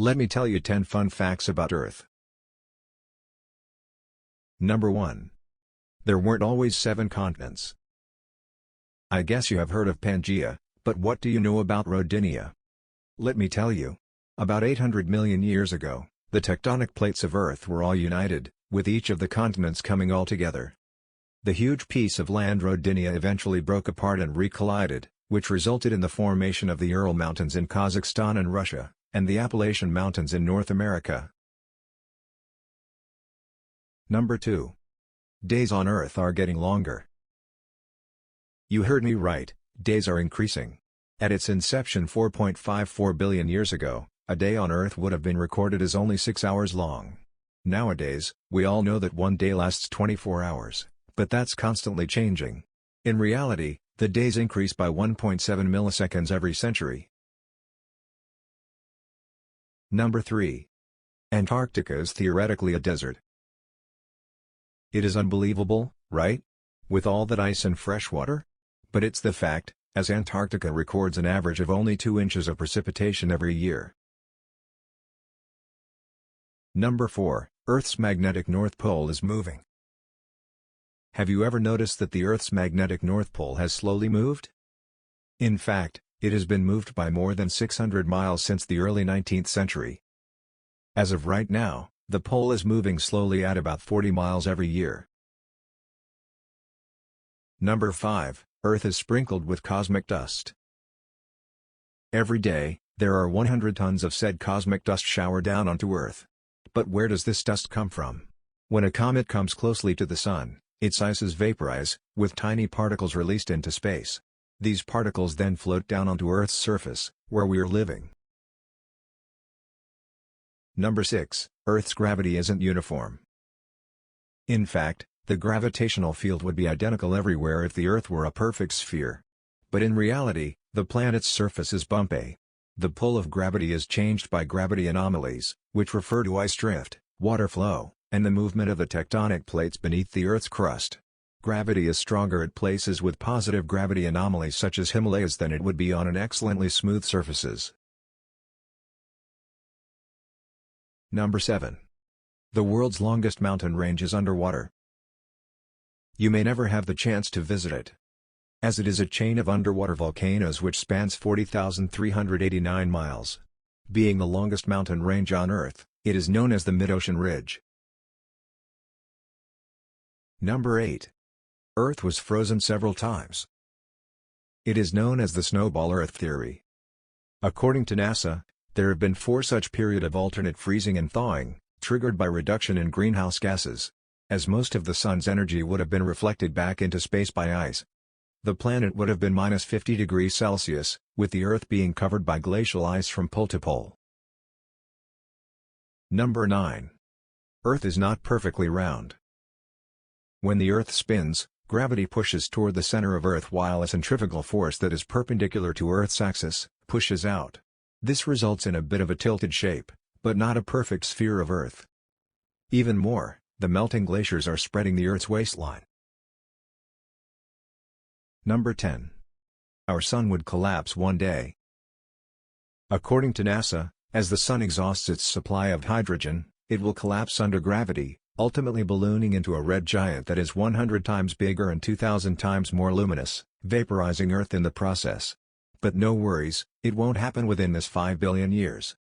Let me tell you 10 fun facts about Earth. Number 1. There weren't always 7 continents. I guess you have heard of Pangaea, but what do you know about Rodinia? Let me tell you. About 800 million years ago, the tectonic plates of Earth were all united, with each of the continents coming all together. The huge piece of land Rodinia eventually broke apart and recollided, which resulted in the formation of the Ural Mountains in Kazakhstan and Russia, and the Appalachian Mountains in North America. Number 2. Days on Earth are getting longer. You heard me right, days are increasing. At its inception 4.54 billion years ago, a day on Earth would have been recorded as only 6 hours long. Nowadays, we all know that one day lasts 24 hours, but that's constantly changing. In reality, the days increase by 1.7 milliseconds every century. Number 3. Antarctica is theoretically a desert. It is unbelievable, right? With all that ice and fresh water? But it's the fact, as Antarctica records an average of only 2 inches of precipitation every year. Number 4. Earth's magnetic North Pole is moving. Have you ever noticed that the Earth's magnetic North Pole has slowly moved? In fact, it has been moved by more than 600 miles since the early 19th century. As of right now, the pole is moving slowly at about 40 miles every year. Number 5. Earth is sprinkled with cosmic dust. Every day, there are 100 tons of said cosmic dust showered down onto Earth. But where does this dust come from? When a comet comes closely to the Sun, its ices vaporize, with tiny particles released into space. These particles then float down onto Earth's surface, where we are living. Number 6. Earth's gravity isn't uniform. In fact, the gravitational field would be identical everywhere if the Earth were a perfect sphere. But in reality, the planet's surface is bumpy. The pull of gravity is changed by gravity anomalies, which refer to ice drift, water flow, and the movement of the tectonic plates beneath the Earth's crust. Gravity is stronger at places with positive gravity anomalies such as Himalayas than it would be on an excellently smooth surfaces. Number 7. The world's longest mountain range is underwater. You may never have the chance to visit it, as it is a chain of underwater volcanoes which spans 40,389 miles. Being the longest mountain range on Earth, it is known as the Mid-Ocean Ridge. Number 8. Earth was frozen several times. It is known as the snowball Earth theory. According to NASA, there have been 4 such periods of alternate freezing and thawing, triggered by reduction in greenhouse gases. As most of the Sun's energy would have been reflected back into space by ice. The planet would have been minus 50 degrees Celsius, with the Earth being covered by glacial ice from pole to pole. Number 9. Earth is not perfectly round. When the Earth spins, gravity pushes toward the center of Earth while a centrifugal force that is perpendicular to Earth's axis pushes out. This results in a bit of a tilted shape, but not a perfect sphere of Earth. Even more, the melting glaciers are spreading the Earth's waistline. Number 10. Our Sun would collapse one day. According to NASA, as the Sun exhausts its supply of hydrogen, it will collapse under gravity, ultimately ballooning into a red giant that is 100 times bigger and 2,000 times more luminous, vaporizing Earth in the process. But no worries, it won't happen within this 5 billion years.